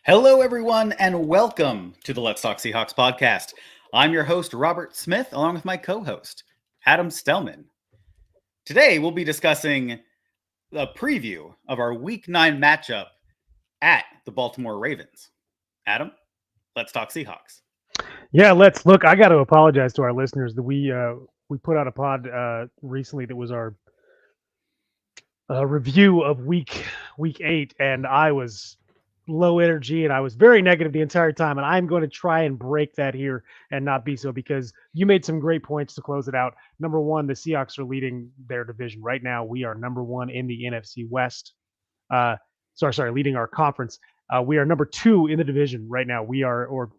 Hello, everyone, and welcome to the Let's Talk Seahawks podcast. I'm your host, Robert Smith, along with my co-host, Adam Stellman. Today, we'll be discussing a preview of our Week 9 matchup at the Baltimore Ravens. Adam, let's talk Seahawks. Yeah, let's look. I got to apologize to our listeners that we put out a pod recently that was our review of week 8, and I was low energy and I was very negative the entire time. And I'm going to try and break that here and not be so, because you made some great points to close it out. Number one, the Seahawks are leading their division right now. We are number one in the NFC West. Leading our conference. We are number 2 in the division right now. We are, or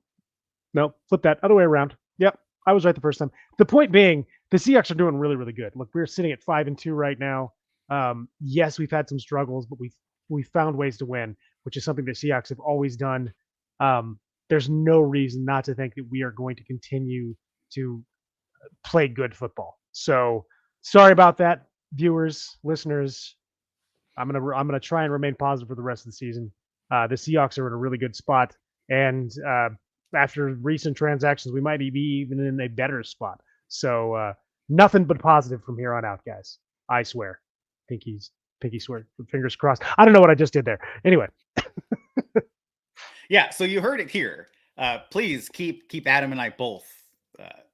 no, flip that other way around. Yep, I was right the first time. The point being, the Seahawks are doing really, really good. Look, we're sitting at 5-2 right now. Yes, we've had some struggles, but we've found ways to win, which is something the Seahawks have always done. There's no reason not to think that we are going to continue to play good football. So sorry about that, viewers, listeners. I'm gonna try and remain positive for the rest of the season. The Seahawks are in a really good spot, and after recent transactions, we might be even in a better spot. So nothing but positive from here on out, guys. I swear. Pinky swear. Fingers crossed. I don't know what I just did there. Anyway. Yeah, so you heard it here. Please keep Adam and I both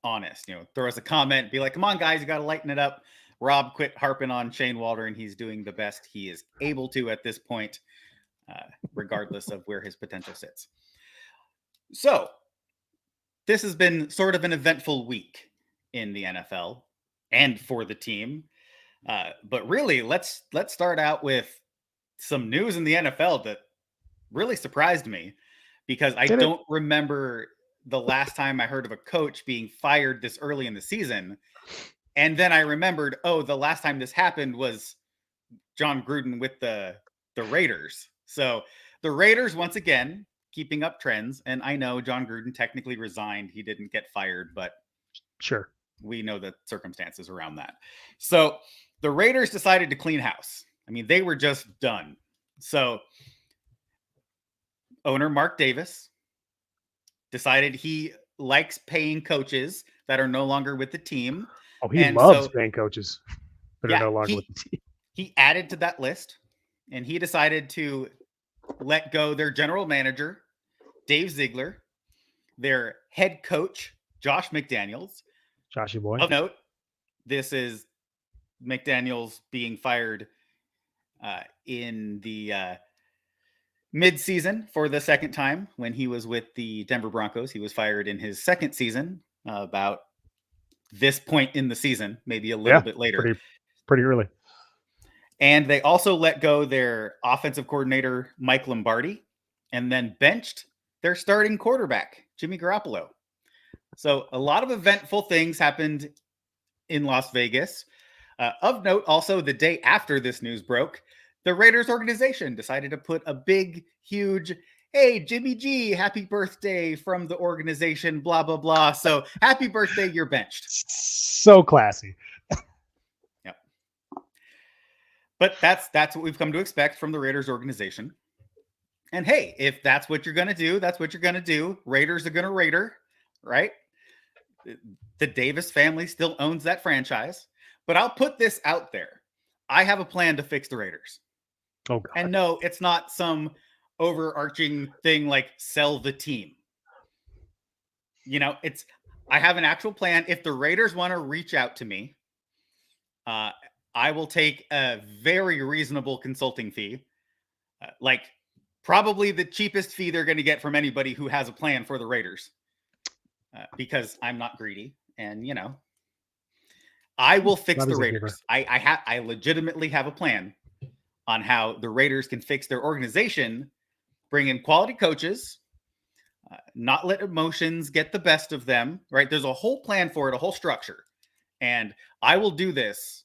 honest. Throw us a comment. Be like, come on, guys, you got to lighten it up. Rob, quit harping on Shane Waldron. He's doing the best he is able to at this point, regardless of where his potential sits. So, this has been sort of an eventful week in the NFL and for the team. But really, let's start out with some news in the NFL that really surprised me, because I don't remember the last time I heard of a coach being fired this early in the season. And then I remembered, the last time this happened was John Gruden with the Raiders. So the Raiders, once again, keeping up trends. And I know John Gruden technically resigned. He didn't get fired, but sure, we know the circumstances around that. So the Raiders decided to clean house. I mean, they were just done. So owner Mark Davis decided he likes paying coaches that are no longer with the team. Oh, he loves paying coaches that are no longer with the team. He added to that list, and he decided to let go their general manager, Dave Ziegler, their head coach, Josh McDaniels. Joshy boy. Of note, this is McDaniels being fired in the mid-season for the second time when he was with the Denver Broncos. He was fired in his second season, about this point in the season, maybe a little bit later. Pretty early. And they also let go their offensive coordinator, Mike Lombardi, and then benched their starting quarterback, Jimmy Garoppolo. So a lot of eventful things happened in Las Vegas. Of note, also, the day after this news broke, the Raiders organization decided to put a big, huge, hey, Jimmy G, happy birthday from the organization, blah, blah, blah. So happy birthday, you're benched. So classy. Yep. But that's what we've come to expect from the Raiders organization. And hey, if that's what you're going to do, that's what you're going to do. Raiders are going to Raider, right? The Davis family still owns that franchise. But I'll put this out there. I have a plan to fix the Raiders. Oh, God. And no, it's not some overarching thing like sell the team. I have an actual plan. If the Raiders want to reach out to me, I will take a very reasonable consulting fee. Like probably the cheapest fee they're going to get from anybody who has a plan for the Raiders. Because I'm not greedy. And, I will fix the Raiders. I legitimately have a plan on how the Raiders can fix their organization, bring in quality coaches, not let emotions get the best of them, right? There's a whole plan for it, a whole structure. And I will do this.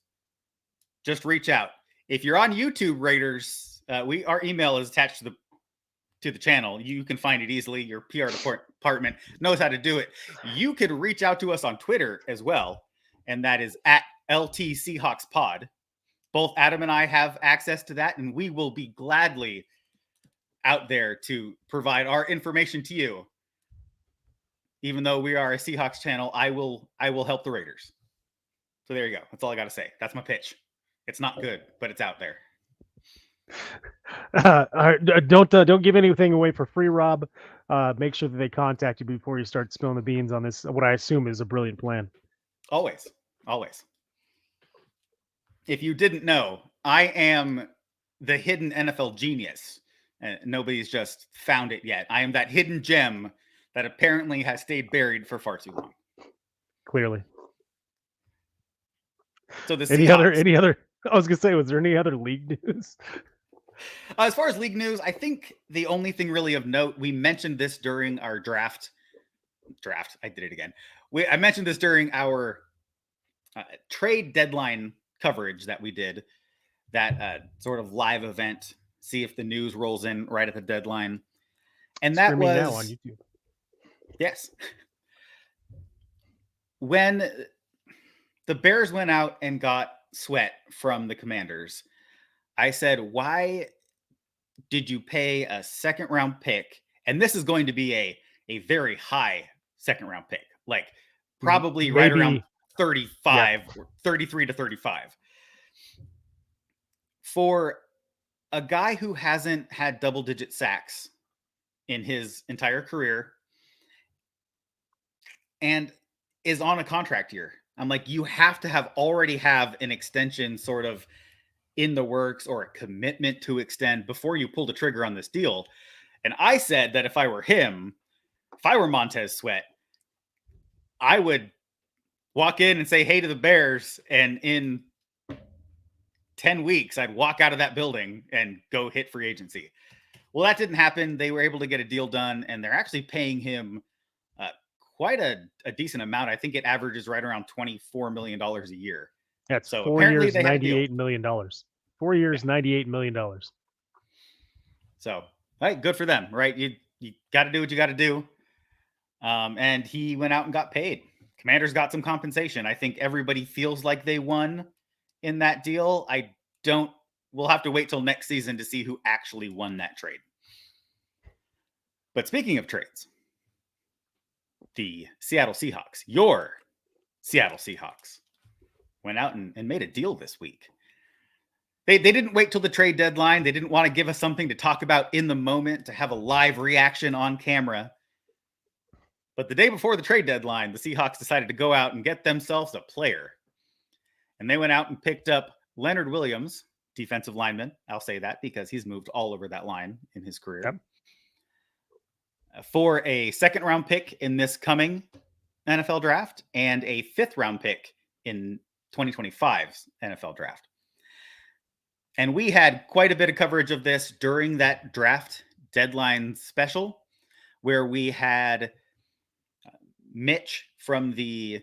Just reach out. If you're on YouTube, Raiders, our email is attached to the channel. You can find it easily. Your PR department knows how to do it. You could reach out to us on Twitter as well. And that is at LT Seahawks Pod. Both Adam and I have access to that, and we will be gladly out there to provide our information to you. Even though we are a Seahawks channel, I will help the Raiders. So there you go. That's all I got to say. That's my pitch. It's not good, but it's out there. Don't give anything away for free, Rob. Make sure that they contact you before you start spilling the beans on this. What I assume is a brilliant plan. Always. If you didn't know, I am the hidden NFL genius. And nobody's just found it yet. I am that hidden gem that apparently has stayed buried for far too long. Clearly. So the any Seahawks, other? I was gonna say, was there any other league news? As far as league news, I think the only thing really of note, we mentioned this during our draft. I did it again. I mentioned this during our trade deadline coverage that we did. That sort of live event. See if the news rolls in right at the deadline. And that was now on YouTube. Yes. When the Bears went out and got Sweat from the Commanders, I said, why did you pay a second round pick? And this is going to be a very high second round pick, like probably right around 35 or 33 to 35. For a guy who hasn't had double-digit sacks in his entire career and is on a contract year, I'm like, you have to already have an extension sort of in the works or a commitment to extend before you pull the trigger on this deal. And I said that if I were him, if I were Montez Sweat, I would walk in and say, hey to the Bears, and in 10 weeks, I'd walk out of that building and go hit free agency. Well, that didn't happen. They were able to get a deal done, and they're actually paying him quite a decent amount. I think it averages right around $24 million a year. That's so 4 years, $98 million. 4 years, $98 million. So, right, good for them, right? You got to do what you got to do. And he went out and got paid. Commanders got some compensation. I think everybody feels like they won in that deal. We'll have to wait till next season to see who actually won that trade. But speaking of trades, the Seattle Seahawks, your Seattle Seahawks, went out and made a deal this week. They didn't wait till the trade deadline. They didn't want to give us something to talk about in the moment, to have a live reaction on camera. But the day before the trade deadline, the Seahawks decided to go out and get themselves a player. And they went out and picked up Leonard Williams, defensive lineman. I'll say that because he's moved all over that line in his career. Yep. For a second-round pick in this coming NFL draft and a fifth-round pick in 2025's NFL draft. And we had quite a bit of coverage of this during that draft deadline special, where we had Mitch from the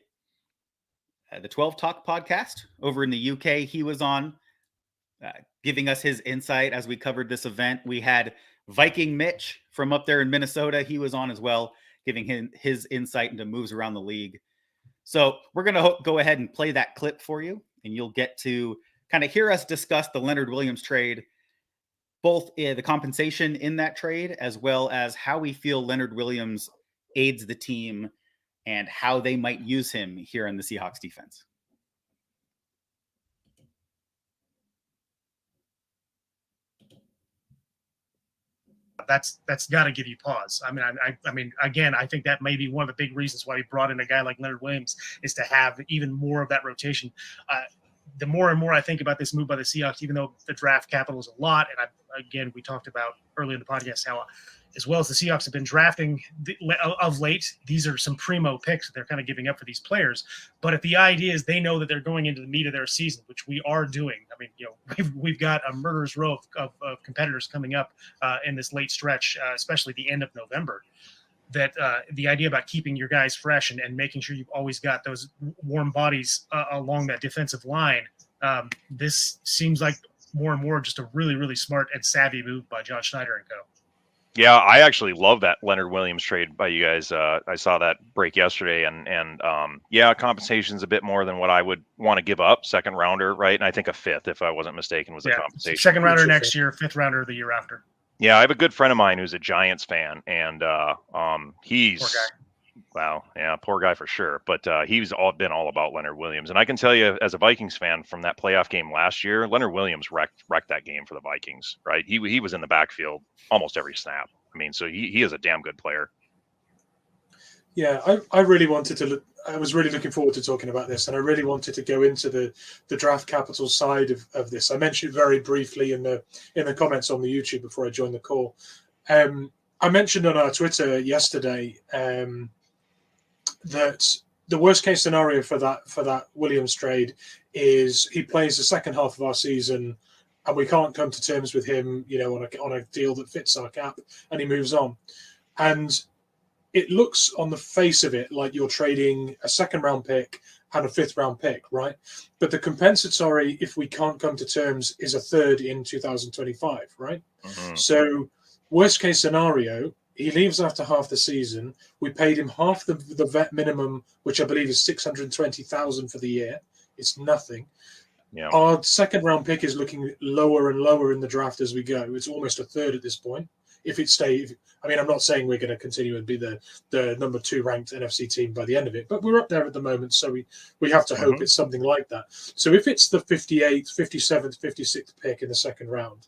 12 Talk podcast over in the UK. He was on giving us his insight as we covered this event. We had Viking Mitch from up there in Minnesota. He was on as well, giving him his insight into moves around the league. So we're going to go ahead and play that clip for you, and you'll get to kind of hear us discuss the Leonard Williams trade, both the compensation in that trade, as well as how we feel Leonard Williams aids the team and how they might use him here in the Seahawks defense. That's got to give you pause. I mean, again, I think that may be one of the big reasons why he brought in a guy like Leonard Williams, is to have even more of that rotation. The more and more I think about this move by the Seahawks, even though the draft capital is a lot, and again, we talked about earlier in the podcast how, as well as the Seahawks have been drafting of late, these are some primo picks that they're kind of giving up for these players. But if the idea is they know that they're going into the meat of their season, which we are doing, I mean, we've got a murderer's row of competitors coming up in this late stretch, especially the end of November. That the idea about keeping your guys fresh and making sure you've always got those warm bodies along that defensive line, this seems like more and more just a really, really smart and savvy move by John Schneider and co. Yeah, I actually love that Leonard Williams trade by you guys. I saw that break yesterday, and yeah, compensation's a bit more than what I would want to give up. Second rounder, right? And I think a fifth, if I wasn't mistaken, was the compensation. Second rounder next year, fifth rounder the year after. Yeah, I have a good friend of mine who's a Giants fan, and he's Poor guy. wow, yeah, poor guy for sure. But he's been all about Leonard Williams, and I can tell you, as a Vikings fan, from that playoff game last year, Leonard Williams wrecked that game for the Vikings. Right, he was in the backfield almost every snap. I mean, so he is a damn good player. Yeah, I really wanted to look. I was really looking forward to talking about this, and I really wanted to go into the draft capital side of this. I mentioned it very briefly in the comments on the YouTube before I joined the call. I mentioned on our Twitter yesterday that the worst case scenario for that Williams trade is he plays the second half of our season, and we can't come to terms with him, on a deal that fits our cap, and he moves on. And it looks on the face of it like you're trading a second round pick and a fifth round pick, right? But the compensatory, if we can't come to terms, is a third in 2025, right? Mm-hmm. So worst case scenario, he leaves after half the season. We paid him half the vet minimum, which I believe is $620,000 for the year. It's nothing. Yeah. Our second round pick is looking lower and lower in the draft as we go. It's almost a third at this point. If it stays, I mean, I'm not saying we're going to continue and be the number 2 ranked NFC team by the end of it, but we're up there at the moment, so we have to hope it's something like that. So if it's the 58th, 57th, 56th pick in the second round,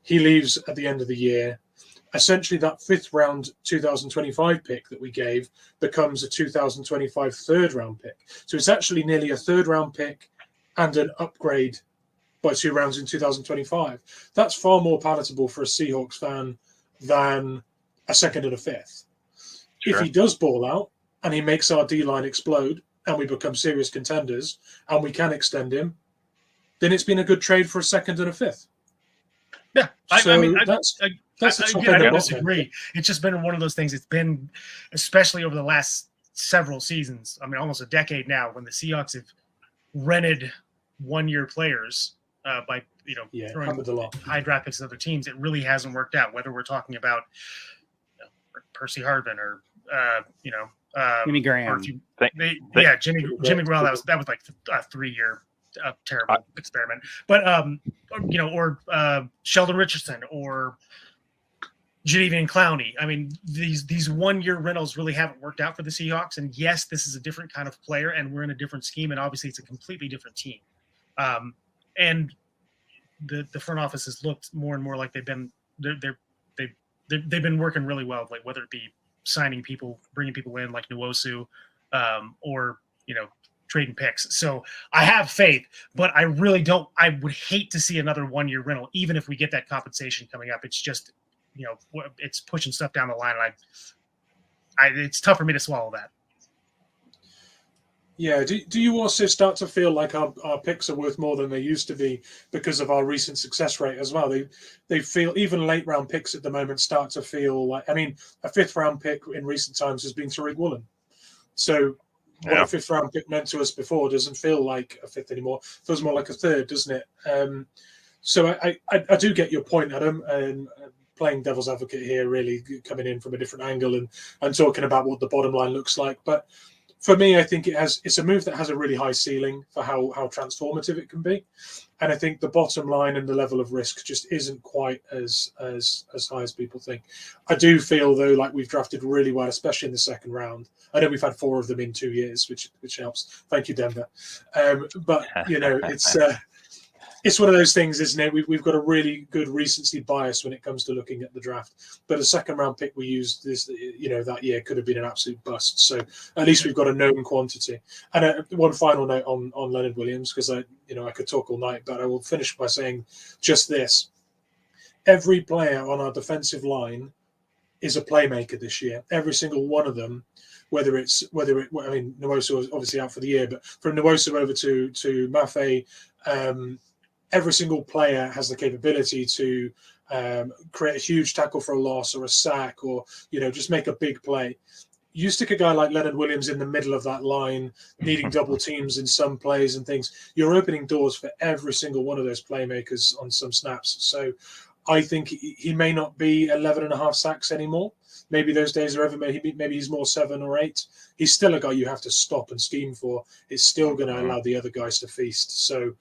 he leaves at the end of the year. Essentially, that fifth round 2025 pick that we gave becomes a 2025 third round pick. So it's actually nearly a third round pick and an upgrade by 2 rounds in 2025. That's far more palatable for a Seahawks fan than a second and a fifth. Sure. If he does ball out and he makes our D-line explode and we become serious contenders and we can extend him, then it's been a good trade for a second and a fifth. Yeah, So I mean, that's I don't disagree. It's just been one of those things. It's been, especially over the last several seasons, I mean, almost a decade now, when the Seahawks have rented one-year players by throwing high draft picks to other teams. It really hasn't worked out. Whether we're talking about Percy Harvin or Jimmy Graham, Jimmy Graham. That was like a 3-year terrible experiment. But or Sheldon Richardson or Jadeveon Clowney. I mean, these 1-year rentals really haven't worked out for the Seahawks. And yes, this is a different kind of player, and we're in a different scheme, and obviously it's a completely different team. And the front office has looked more and more like they've been working really well, like whether it be signing people, bringing people in like Nwosu, or trading picks. So I have faith, but I really don't. I would hate to see another 1-year rental, even if we get that compensation coming up. It's just it's pushing stuff down the line, and it's tough for me to swallow that. Yeah. Do you also start to feel like our picks are worth more than they used to be because of our recent success rate as well? They feel, even late round picks at the moment start to feel like, I mean, a fifth round pick in recent times has been Tariq Woolen. So what a fifth round pick meant to us before doesn't feel like a fifth anymore. It feels more like a third, doesn't it? So I do get your point, Adam, and playing devil's advocate here, really coming in from a different angle and talking about what the bottom line looks like. But for me, I think it's a move that has a really high ceiling for how transformative it can be. And I think the bottom line and the level of risk just isn't quite as high as people think. I do feel, though, like we've drafted really well, especially in the second round. I know we've had 4 of them in 2 years, which helps. Thank you, Denver. But, it's one of those things, isn't it? We've got a really good recency bias when it comes to looking at the draft. But a second round pick we used that year could have been an absolute bust. So at least we've got a known quantity. And one final note on Leonard Williams, because I could talk all night, but I will finish by saying just this: every player on our defensive line is a playmaker this year. Every single one of them. Whether Nwosu was obviously out for the year, but from Nwosu over to Mafe. Every single player has the capability to create a huge tackle for a loss or a sack or, just make a big play. You stick a guy like Leonard Williams in the middle of that line, needing double teams in some plays and things, you're opening doors for every single one of those playmakers on some snaps. So I think he may not be 11.5 sacks anymore. Maybe those days are over. Maybe he's more 7 or 8. He's still a guy you have to stop and scheme for. It's still going to allow the other guys to feast. So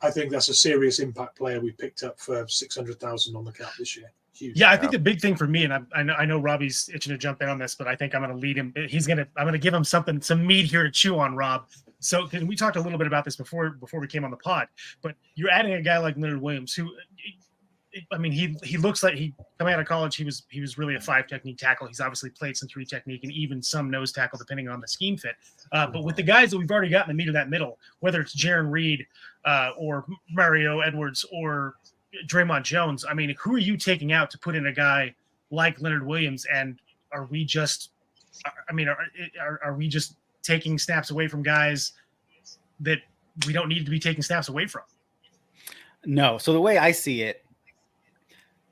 I think that's a serious impact player we picked up for $600,000 on the cap this year. huge. Yeah, I think the big thing for me, and I know Robbie's itching to jump in on this, but I think I'm going to lead him. I'm going to give him some meat here to chew on, Rob. So, because we talked a little bit about this before we came on the pod, but you're adding a guy like Leonard Williams, who, I mean, he looks like coming out of college, he was really a 5 technique tackle. He's obviously played some 3 technique and even some nose tackle, depending on the scheme fit. But with the guys that we've already got in the meat of that middle, whether it's Jaron Reed or Mario Edwards or Draymond Jones, I mean, who are you taking out to put in a guy like Leonard Williams? And are we just taking snaps away from guys that we don't need to be taking snaps away from? No. So the way I see it,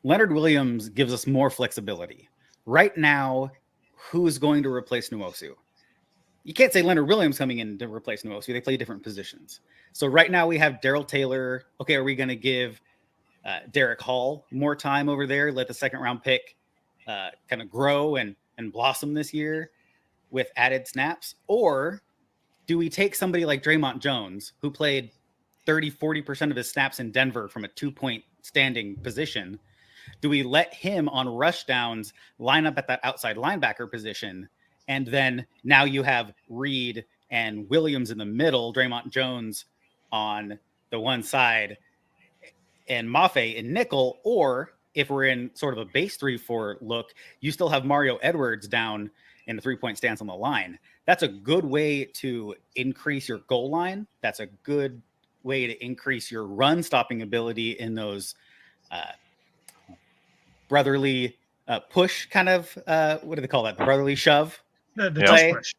Leonard Williams gives us more flexibility. Right now, who's going to replace Nwosu? You can't say Leonard Williams coming in to replace Nwosu. They play different positions. So right now we have Darrell Taylor. Okay, are we going to give Derek Hall more time over there? Let the second-round pick kind of grow and blossom this year with added snaps? Or do we take somebody like Draymond Jones, who played 30-40% of his snaps in Denver from a 2-point standing position? Do we let him on rush downs line up at that outside linebacker position? And then now you have Reed and Williams in the middle, Draymond Jones on the one side, and Mafe in nickel. Or if we're in sort of a base 3-4 look, you still have Mario Edwards down in the 3-point stance on the line. That's a good way to increase your goal line. That's a good way to increase your run stopping ability in those brotherly push kind of, what do they call that? The brotherly shove? The tush push.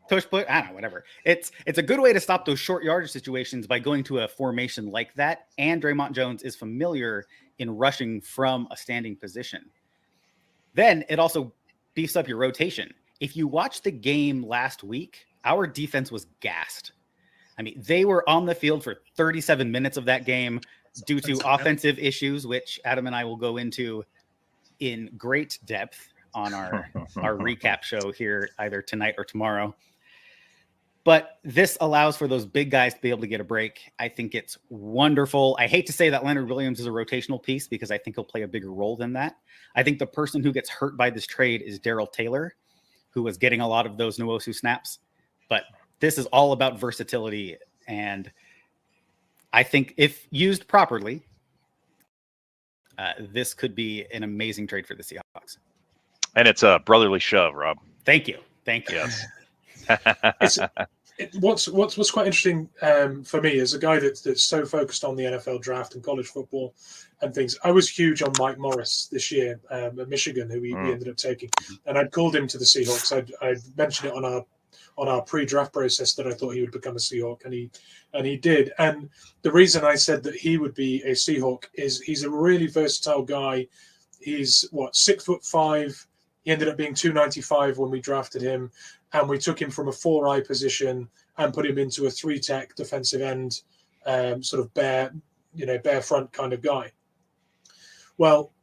Tush push? I don't know, whatever. It's a good way to stop those short yardage situations by going to a formation like that. And Draymond Jones is familiar in rushing from a standing position. Then it also beefs up your rotation. If you watch the game last week, our defense was gassed. I mean, they were on the field for 37 minutes of that game due to offensive issues, which Adam and I will go into in great depth on our recap show here either tonight or tomorrow. But this allows for those big guys to be able to get a break. I think it's wonderful. I hate to say that Leonard Williams is a rotational piece because I think he'll play a bigger role than that. I think the person who gets hurt by this trade is Darrell Taylor, who was getting a lot of those Nwosu snaps. But this is all about versatility. And I think if used properly, this could be an amazing trade for the Seahawks. And it's a brotherly shove, Rob. Thank you. Yes. What's quite interesting for me as a guy that's so focused on the NFL draft and college football and things. I was huge on Mike Morris this year at Michigan, who we ended up taking, and I'd called him to the Seahawks. I'd mentioned it on our pre-draft process that I thought he would become a Seahawk, and he did. And the reason I said that he would be a Seahawk is he's a really versatile guy. He's 6'5". He ended up being 295 when we drafted him, and we took him from a 4-eye position and put him into a 3-tech defensive end, sort of bare front kind of guy. Well,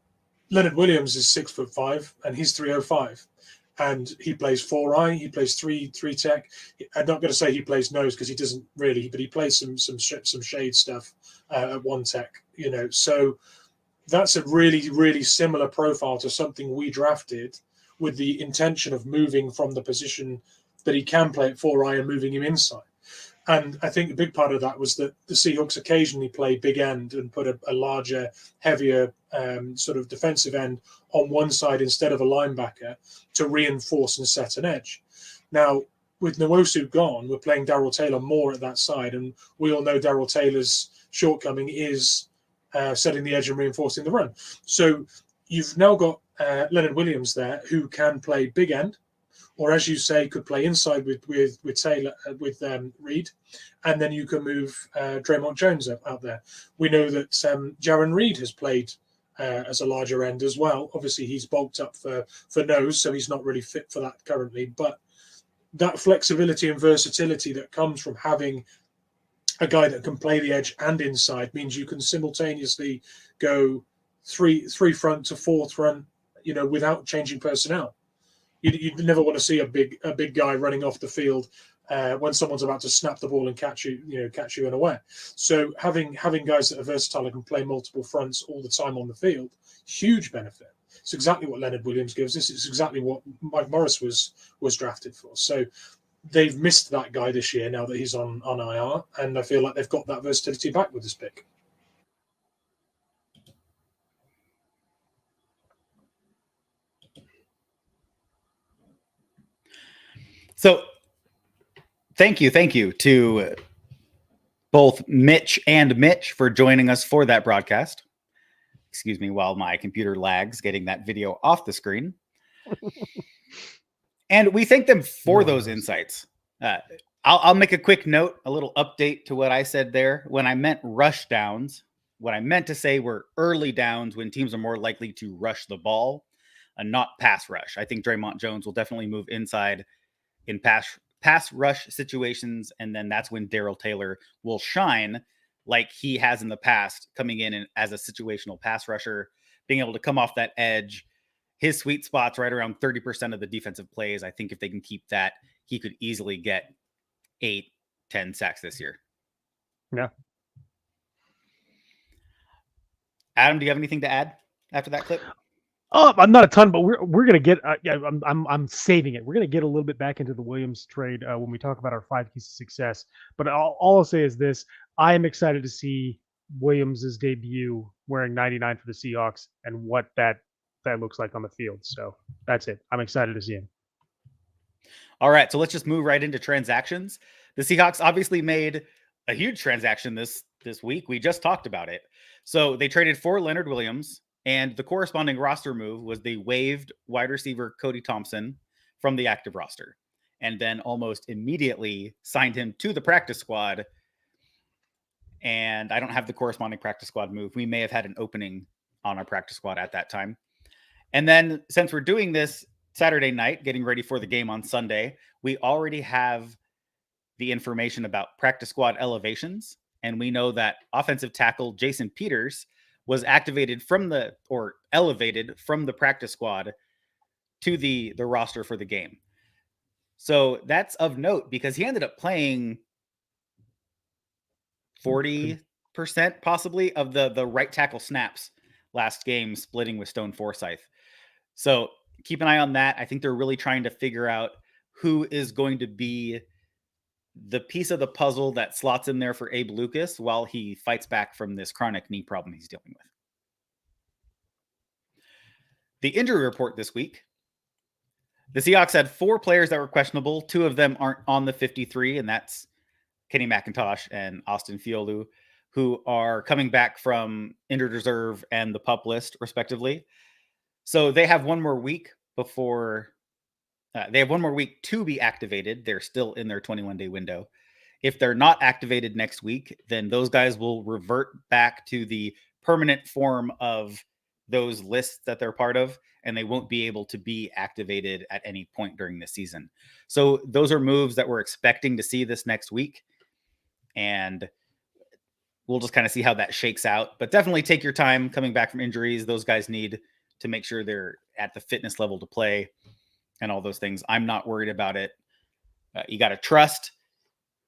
Leonard Williams is 6'5" and he's 305, and he plays 4-eye. He plays 3-tech. I'm not going to say he plays nose because he doesn't really, but he plays some shade stuff at 1-tech. So that's a really, really similar profile to something we drafted with the intention of moving from the position that he can play at 4-eye and moving him inside. And I think a big part of that was that the Seahawks occasionally play big end and put a larger, heavier sort of defensive end on one side instead of a linebacker to reinforce and set an edge. Now, with Nwosu gone, we're playing Darrell Taylor more at that side. And we all know Darrell Taylor's shortcoming is setting the edge and reinforcing the run. So you've now got Leonard Williams there who can play big end, or as you say, could play inside with Taylor with Reed, and then you can move Draymond Jones out there. We know that Jaron Reed has played as a larger end as well. Obviously, he's bulked up for nose, so he's not really fit for that currently. But that flexibility and versatility that comes from having a guy that can play the edge and inside means you can simultaneously go three front to 4 front, without changing personnel. You never want to see a big guy running off the field when someone's about to snap the ball and catch you unaware. So having guys that are versatile and can play multiple fronts all the time on the field, huge benefit. It's exactly what Leonard Williams gives us. It's exactly what Mike Morris was drafted for. So they've missed that guy this year now that he's on IR, and I feel like they've got that versatility back with this pick. So thank you to both Mitch and Mitch for joining us for that broadcast. Excuse me while my computer lags getting that video off the screen. And we thank them for those insights. I'll make a quick note, a little update to what I said there. When I meant rush downs, what I meant to say were early downs when teams are more likely to rush the ball and not pass rush. I think Draymond Jones will definitely move inside in pass rush situations, and then that's when Darrell Taylor will shine like he has in the past, coming in as a situational pass rusher, being able to come off that edge. His sweet spot's right around 30% of the defensive plays. I think if they can keep that, he could easily get 8-10 sacks this year. Yeah. Adam, do you have anything to add after that clip? Oh, I'm not a ton, but we're gonna get. I'm saving it. We're gonna get a little bit back into the Williams trade when we talk about our 5 keys to success. But all I'll say is this: I am excited to see Williams's debut wearing 99 for the Seahawks and what that looks like on the field. So that's it. I'm excited to see him. All right, so let's just move right into transactions. The Seahawks obviously made a huge transaction this week. We just talked about it. So they traded for Leonard Williams. And the corresponding roster move was they waived wide receiver Cody Thompson from the active roster and then almost immediately signed him to the practice squad. And I don't have the corresponding practice squad move. We may have had an opening on our practice squad at that time. And then since we're doing this Saturday night, getting ready for the game on Sunday, we already have the information about practice squad elevations. And we know that offensive tackle Jason Peters was elevated from the practice squad to the roster for the game. So that's of note because he ended up playing 40% possibly of the right tackle snaps last game, splitting with Stone Forsythe. So keep an eye on that. I think they're really trying to figure out who is going to be the piece of the puzzle that slots in there for Abe Lucas while he fights back from this chronic knee problem he's dealing with. The injury report this week. The Seahawks had 4 players that were questionable. 2 of them aren't on the 53, and that's Kenny McIntosh and Austin Fiolu, who are coming back from injured reserve and the PUP list, respectively. So they have one more week before they have one more week to be activated. They're still in their 21-day window. If they're not activated next week, then those guys will revert back to the permanent form of those lists that they're part of, and they won't be able to be activated at any point during the season. So those are moves that we're expecting to see this next week. And we'll just kind of see how that shakes out. But definitely take your time coming back from injuries. Those guys need to make sure they're at the fitness level to play and all those things. I'm not worried about it. You got to trust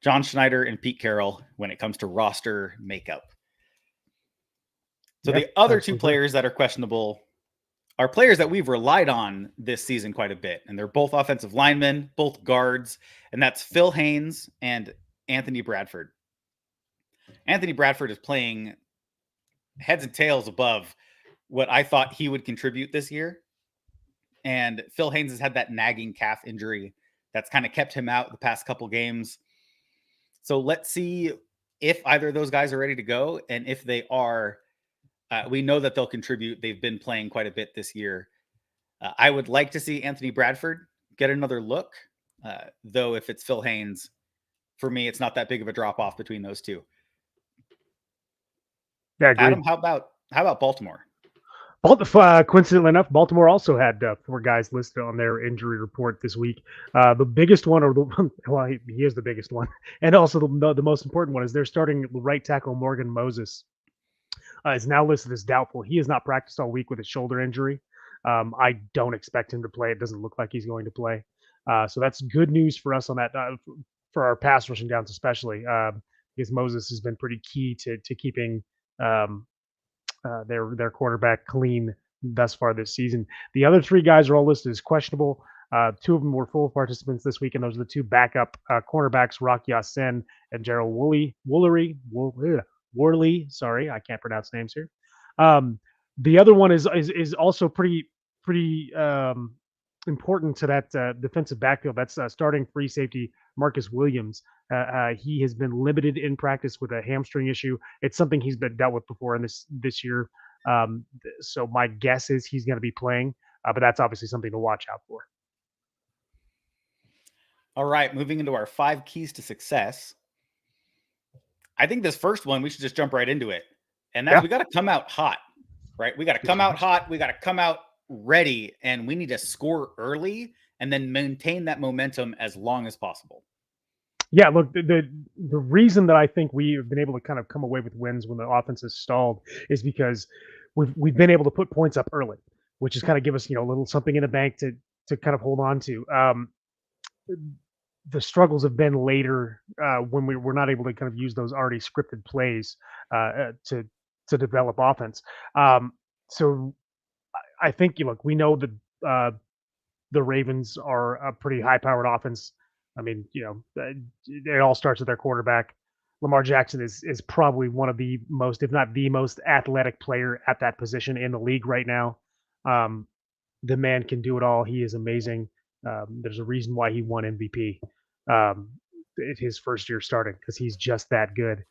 John Schneider and Pete Carroll when it comes to roster makeup. So the other absolutely. 2 players that are questionable are players that we've relied on this season quite a bit. And they're both offensive linemen, both guards. And that's Phil Haynes and Anthony Bradford. Anthony Bradford is playing heads and tails above what I thought he would contribute this year. And Phil Haynes has had that nagging calf injury that's kind of kept him out the past couple games. So let's see if either of those guys are ready to go. And if they are, we know that they'll contribute. They've been playing quite a bit this year. I would like to see Anthony Bradford get another look, though if it's Phil Haynes, for me, it's not that big of a drop-off between those 2. Yeah, agreed. Adam, how about Baltimore? Coincidentally enough, Baltimore also had 4 guys listed on their injury report this week. The biggest one, he is the biggest one, and also the most important one is they're starting right tackle Morgan Moses. Is now listed as doubtful. He has not practiced all week with a shoulder injury. I don't expect him to play. It doesn't look like he's going to play. So that's good news for us on that. for our pass rushing downs, especially because Moses has been pretty key to keeping um, their quarterback clean thus far this season. The other three guys are all listed as questionable. Two of them were full participants this week, and those are the two backup cornerbacks, Rock Ya-Sin and Gerald Worley. Sorry, I can't pronounce names here. The other one is also pretty important to that defensive backfield. That's starting free safety Marcus Williams. He has been limited in practice with a hamstring issue. It's something he's been dealt with before in this year. So my guess is he's going to be playing, but that's obviously something to watch out for. All right, moving into our 5 keys to success. I think this first one, we should just jump right into it. And that's we got to come out hot, right? We got to come out hot. We got to come out ready, and we need to score early and then maintain that momentum as long as possible. Yeah, look, the reason that I think we have been able to kind of come away with wins when the offense is stalled is because we've been able to put points up early, which is kind of give us, a little something in the bank to kind of hold on to. The struggles have been later when we're not able to kind of use those already scripted plays to develop offense. So I think we know that the Ravens are a pretty high-powered offense. I mean, it all starts with their quarterback. Lamar Jackson is probably one of the most, if not the most athletic player at that position in the league right now. The man can do it all. He is amazing. There's a reason why he won MVP his first year starting, because he's just that good.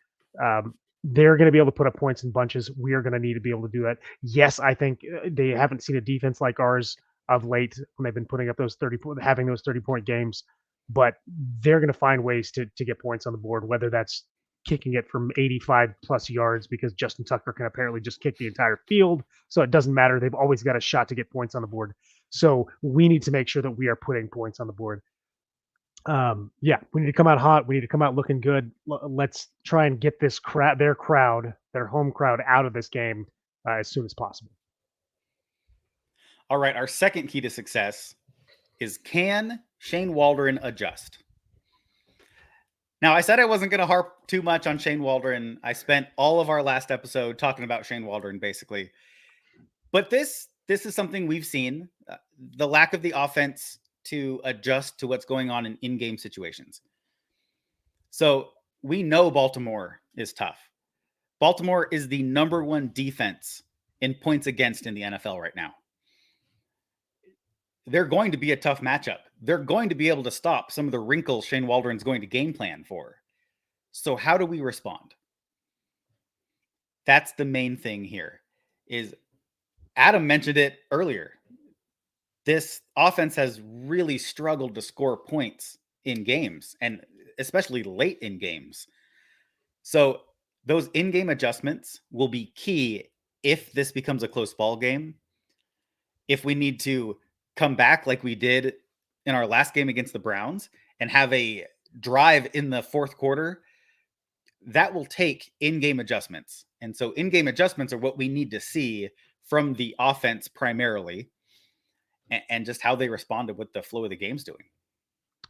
They're going to be able to put up points in bunches. We are going to need to be able to do that. Yes, I think they haven't seen a defense like ours of late when they've been putting up having those 30-point games, but they're going to find ways to get points on the board, whether that's kicking it from 85 plus yards because Justin Tucker can apparently just kick the entire field. So it doesn't matter. They've always got a shot to get points on the board. So we need to make sure that we are putting points on the board. We need to come out hot. We need to come out looking good. Let's try and get this their home crowd out of this game as soon as possible. All right. Our second key to success is, can Shane Waldron adjust? Now, I said I wasn't going to harp too much on Shane Waldron. I spent all of our last episode talking about Shane Waldron, basically. But this is something we've seen, the lack of the offense to adjust to what's going on in in-game situations. So we know Baltimore is tough. Baltimore is the number 1 defense in points against in the NFL right now. They're going to be a tough matchup. They're going to be able to stop some of the wrinkles Shane Waldron's going to game plan for. So how do we respond? That's the main thing here. Is Adam mentioned it earlier. This offense has really struggled to score points in games, and especially late in games. So those in-game adjustments will be key if this becomes a close ball game. If we need to come back like we did in our last game against the Browns and have a drive in the fourth quarter, that will take in-game adjustments. And so in-game adjustments are what we need to see from the offense primarily, and just how they respond to what the flow of the game's doing.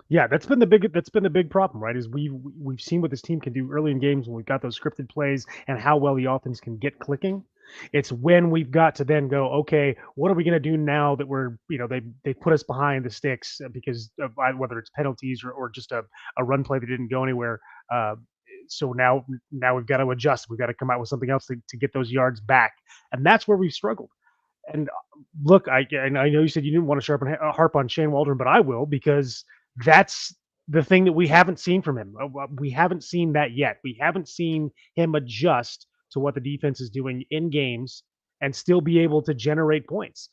Yeah, that's been the big problem, right? Is we've seen what this team can do early in games when we've got those scripted plays and how well the offense can get clicking. It's when we've got to then go, okay, what are we going to do now that we're, they put us behind the sticks because of whether it's penalties or just a run play that didn't go anywhere. So now we've got to adjust. We've got to come out with something else to get those yards back. And that's where we've struggled. And look, I know you said you didn't want to harp on Shane Waldron, but I will, because that's the thing that we haven't seen from him. We haven't seen that yet. We haven't seen him adjust to what the defense is doing in games and still be able to generate points.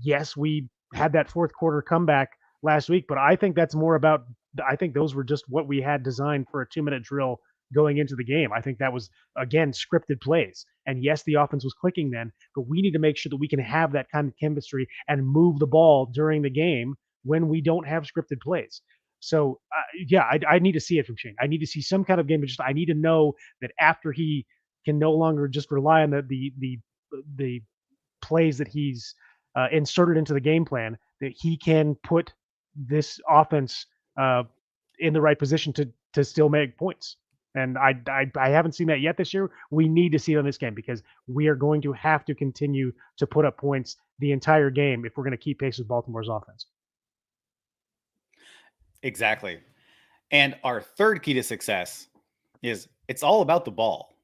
Yes, we had that fourth quarter comeback last week, but I think that's more about, I think those were just what we had designed for a 2-minute drill going into the game. I think that was, again, scripted plays. And yes, the offense was clicking then, but we need to make sure that we can have that kind of chemistry and move the ball during the game when we don't have scripted plays. So, I need to see it from Shane. I need to see some kind of game. I need to know that after he can no longer just rely on the plays that he's inserted into the game plan, that he can put this offense in the right position to still make points. And I haven't seen that yet this year. We need to see it in this game because we are going to have to continue to put up points the entire game if we're going to keep pace with Baltimore's offense. Exactly. And our third key to success is it's all about the ball.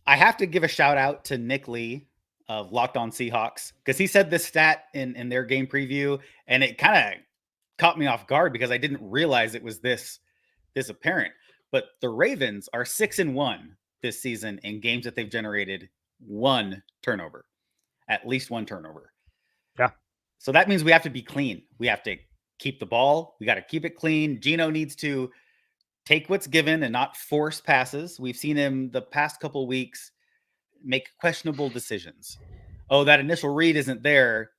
I have to give a shout out to Nick Lee of Locked On Seahawks because he said this stat in their game preview, and it kind of caught me off guard because I didn't realize it was this apparent. But the Ravens are 6-1 this season in games that they've generated one turnover, at least one turnover. Yeah. So that means we have to be clean. We have to keep the ball. We got to keep it clean. Geno needs to take what's given and not force passes. We've seen him the past couple of weeks make questionable decisions. Oh, that initial read isn't there.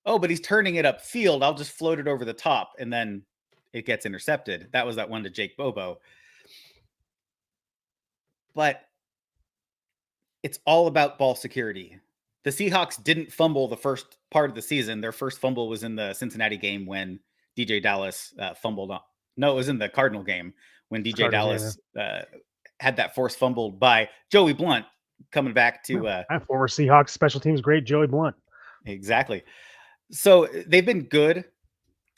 Oh, but he's turning it upfield. I'll just float it over the top, and then it gets intercepted. That was that one to Jake Bobo. But it's all about ball security. The Seahawks didn't fumble the first part of the season. Their first fumble was in the Cincinnati game when DJ Dallas fumbled on. No, it was in the Cardinal game when DJ Dallas had that forced fumbled by Joey Blunt coming back to former Seahawks special teams great Joey Blunt. Exactly. So they've been good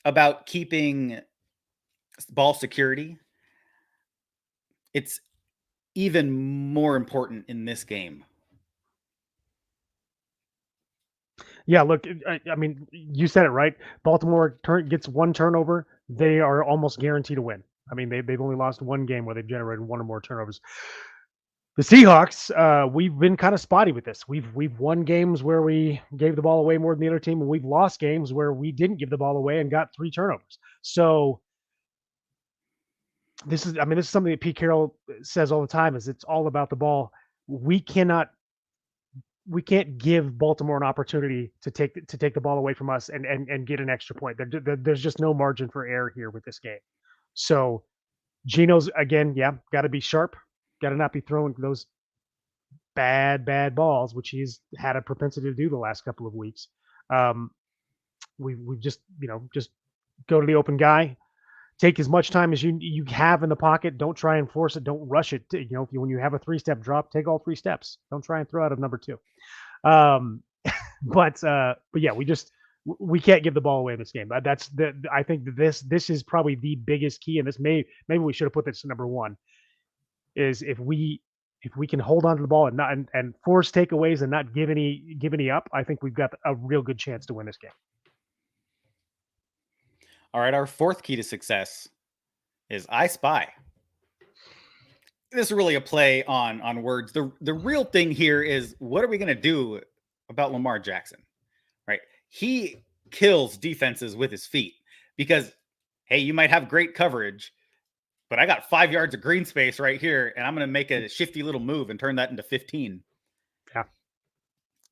about keeping ball security. It's even more important in this game. Yeah, look, I mean, you said it right. Baltimore gets one turnover. They are almost guaranteed to win. I mean, they've only lost one game where they've generated one or more turnovers. The Seahawks, we've been kind of spotty with this. We've won games where we gave the ball away more than the other team, and we've lost games where we didn't give the ball away and got 3 turnovers. So this is something that Pete Carroll says all the time: is it's all about the ball. We can't give Baltimore an opportunity to take the ball away from us and get an extra point. There's just no margin for error here with this game. So Geno's, again, got to be sharp, got to not be throwing those bad balls, which he's had a propensity to do the last couple of weeks. We've just go to the open guy, take as much time as you have in the pocket. Don't try and force it. Don't rush it. When you have a 3-step drop, take all 3 steps. Don't try and throw out of number 2. But yeah, we can't give the ball away in this game. I think this is probably the biggest key, and maybe we should have put this to number 1. Is if we can hold on to the ball and force takeaways and not give any up, I think we've got a real good chance to win this game. All right, our fourth key to success is I spy. This is really a play on words. The real thing here is, what are we going to do about Lamar Jackson? Right? He kills defenses with his feet because, hey, you might have great coverage, but I got 5 yards of green space right here, and I'm going to make a shifty little move and turn that into 15. Yeah.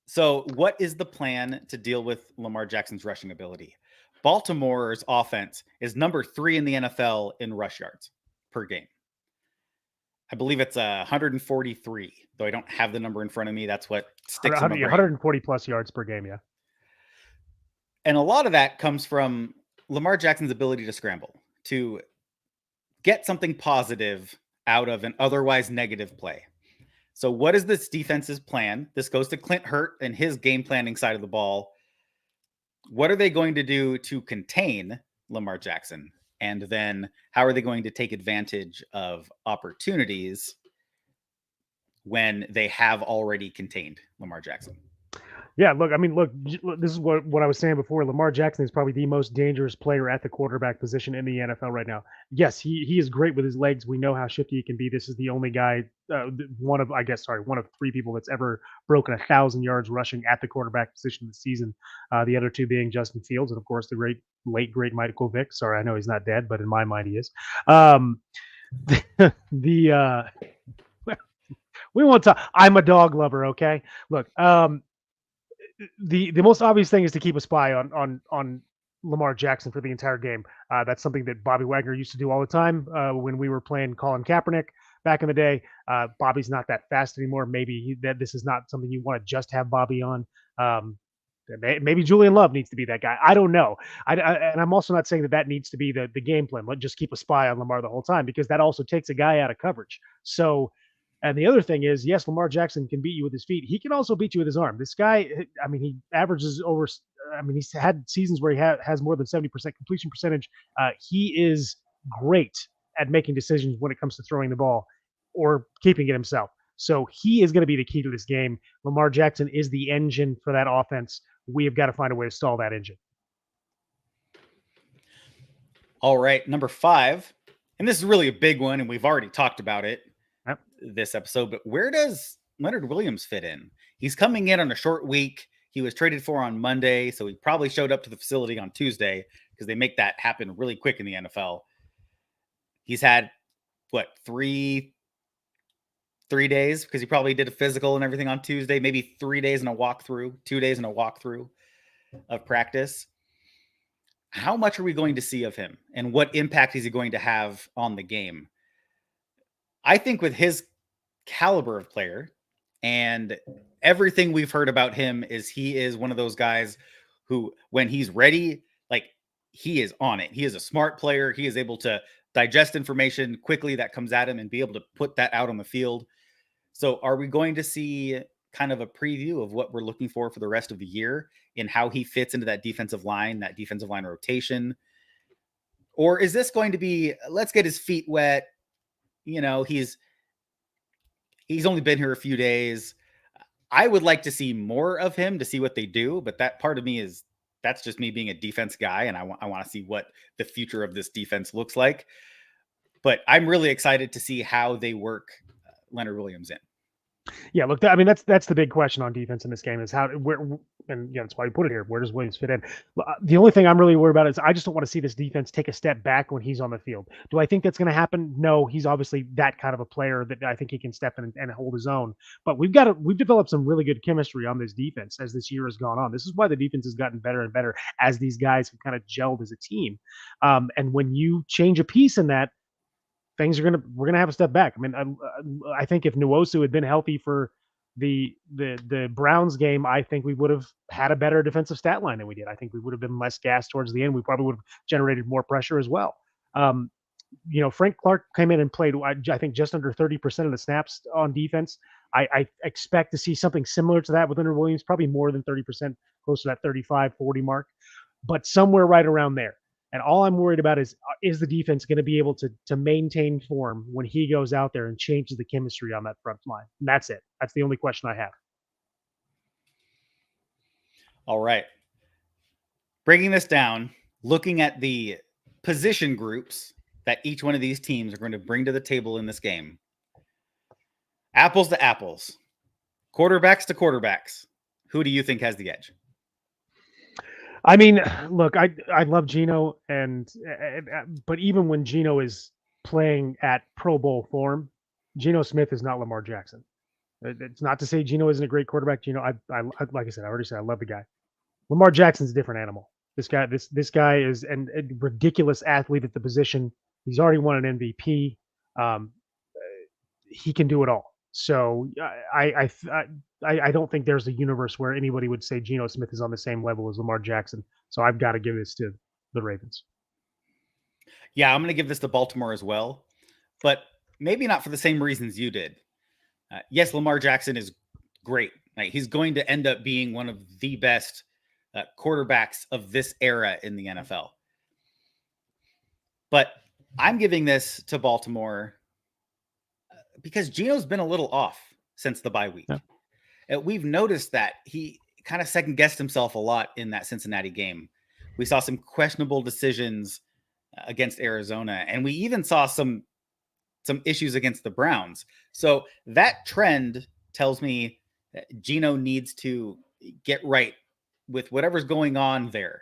So what is the plan to deal with Lamar Jackson's rushing ability? Baltimore's offense is number 3 in the NFL in rush yards per game. I believe it's 143, though I don't have the number in front of me. That's what sticks in my brain. 140 plus yards per game, yeah. And a lot of that comes from Lamar Jackson's ability to scramble, to get something positive out of an otherwise negative play. So what is this defense's plan? This goes to Clint Hurtt and his game planning side of the ball. What are they going to do to contain Lamar Jackson? And then how are they going to take advantage of opportunities when they have already contained Lamar Jackson? Yeah, look, this is what I was saying before. Lamar Jackson is probably the most dangerous player at the quarterback position in the NFL right now. Yes, he is great with his legs. We know how shifty he can be. This is the only guy, one of 3 people that's ever broken 1,000 yards rushing at the quarterback position this season. The other 2 being Justin Fields and, of course, the late great Michael Vick. Sorry, I know he's not dead, but in my mind he is. We won't talk. I'm a dog lover, okay? Look, the most obvious thing is to keep a spy on Lamar Jackson for the entire game. That's something that Bobby Wagner used to do all the time when we were playing Colin Kaepernick back in the day. Bobby's not that fast anymore. Maybe this is not something you want to just have Bobby on. Maybe Julian Love needs to be that guy. I don't know. And I'm also not saying that needs to be the game plan. Let's just keep a spy on Lamar the whole time, because that also takes a guy out of coverage. So, and the other thing is, yes, Lamar Jackson can beat you with his feet. He can also beat you with his arm. This guy, I mean, he averages over. I mean, he's had seasons where he has more than 70% completion percentage. He is great at making decisions when it comes to throwing the ball or keeping it himself. So he is going to be the key to this game. Lamar Jackson is the engine for that offense. We have got to find a way to stall that engine. All right, number 5, and this is really a big one, and we've already talked about it this episode, but where does Leonard Williams fit in? He's coming in on a short week. He was traded for on Monday, so he probably showed up to the facility on Tuesday, because they make that happen really quick in the NFL. He's had, what, three days, because he probably did a physical and everything on Tuesday, maybe 3 days in a walkthrough, 2 days in a walkthrough of practice. How much are we going to see of him, and what impact is he going to have on the game? I think with his caliber of player and everything we've heard about him, is he is one of those guys who, when he's ready, like, he is on it. He is a smart player. He is able to digest information quickly that comes at him and be able to put that out on the field. So are we going to see kind of a preview of what we're looking for the rest of the year in how he fits into that defensive line rotation? Or is this going to be, let's get his feet wet? You know, he's only been here a few days. I would like to see more of him to see what they do, but that part of me that's just me being a defense guy, and I want to see what the future of this defense looks like. But I'm really excited to see how they work Leonard Williams in. Yeah, look, I mean, that's the big question on defense in this game, is and that's why we put it here. Where does Williams fit in? The only thing I'm really worried about is I just don't want to see this defense take a step back when he's on the field. Do I think that's going to happen? No, he's obviously that kind of a player that I think he can step in and hold his own. But we've developed some really good chemistry on this defense as this year has gone on. This is why the defense has gotten better and better as these guys have kind of gelled as a team. And when you change a piece in that, we're gonna have a step back. I mean, I think if Nwosu had been healthy for the Browns game, I think we would have had a better defensive stat line than we did. I think we would have been less gassed towards the end. We probably would have generated more pressure as well. Frank Clark came in and played, I think, just under 30% of the snaps on defense. I expect to see something similar to that with Leonard Williams, probably more than 30%, close to that 35-40 mark, but somewhere right around there. And all I'm worried about is the defense going to be able to maintain form when he goes out there and changes the chemistry on that front line? And that's it. That's the only question I have. All right. Breaking this down, looking at the position groups that each one of these teams are going to bring to the table in this game. Apples to apples. Quarterbacks to quarterbacks. Who do you think has the edge? I mean, look, I love Geno, but even when Geno is playing at Pro Bowl form, Geno Smith is not Lamar Jackson. It's not to say Geno isn't a great quarterback. Geno, I like I said, I already said I love the guy. Lamar Jackson's a different animal. This guy is a ridiculous athlete at the position. He's already won an MVP. He can do it all. So I don't think there's a universe where anybody would say Geno Smith is on the same level as Lamar Jackson. So I've got to give this to the Ravens. Yeah, I'm going to give this to Baltimore as well, but maybe not for the same reasons you did. Yes, Lamar Jackson is great. Like, he's going to end up being one of the best quarterbacks of this era in the NFL. But I'm giving this to Baltimore because Geno's been a little off since the bye week. Yeah. We've noticed that he kind of second-guessed himself a lot in that Cincinnati game. We saw some questionable decisions against Arizona, and we even saw some issues against the Browns. So that trend tells me that Geno needs to get right with whatever's going on there.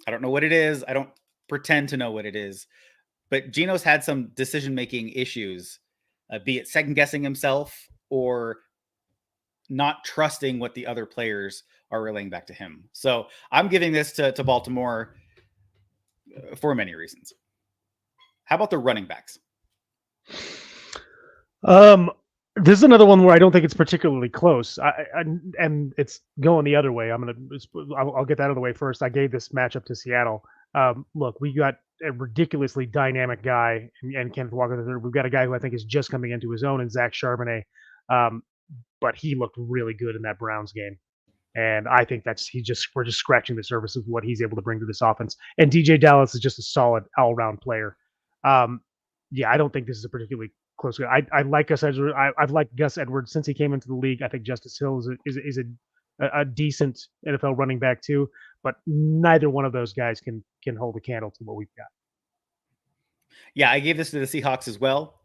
I don't know what it is. I don't pretend to know what it is. But Geno's had some decision-making issues, be it second-guessing himself or not trusting what the other players are relaying back to him. So I'm giving this to Baltimore for many reasons. How about the running backs? This is another one where I don't think it's particularly close, and it's going the other way. I'll get that out of the way first. I gave this matchup to Seattle. Look, we got a ridiculously dynamic guy and Kenneth Walker the third. We've got a guy who I think is just coming into his own in Zach Charbonnet, but he looked really good in that Browns game. And I think we're just scratching the surface of what he's able to bring to this offense. And DJ Dallas is just a solid all-around player. Yeah, I don't think this is a particularly close. I like Gus Edwards. I've liked Gus Edwards since he came into the league. I think Justice Hill is a decent NFL running back too, but neither one of those guys can hold a candle to what we've got. Yeah, I gave this to the Seahawks as well.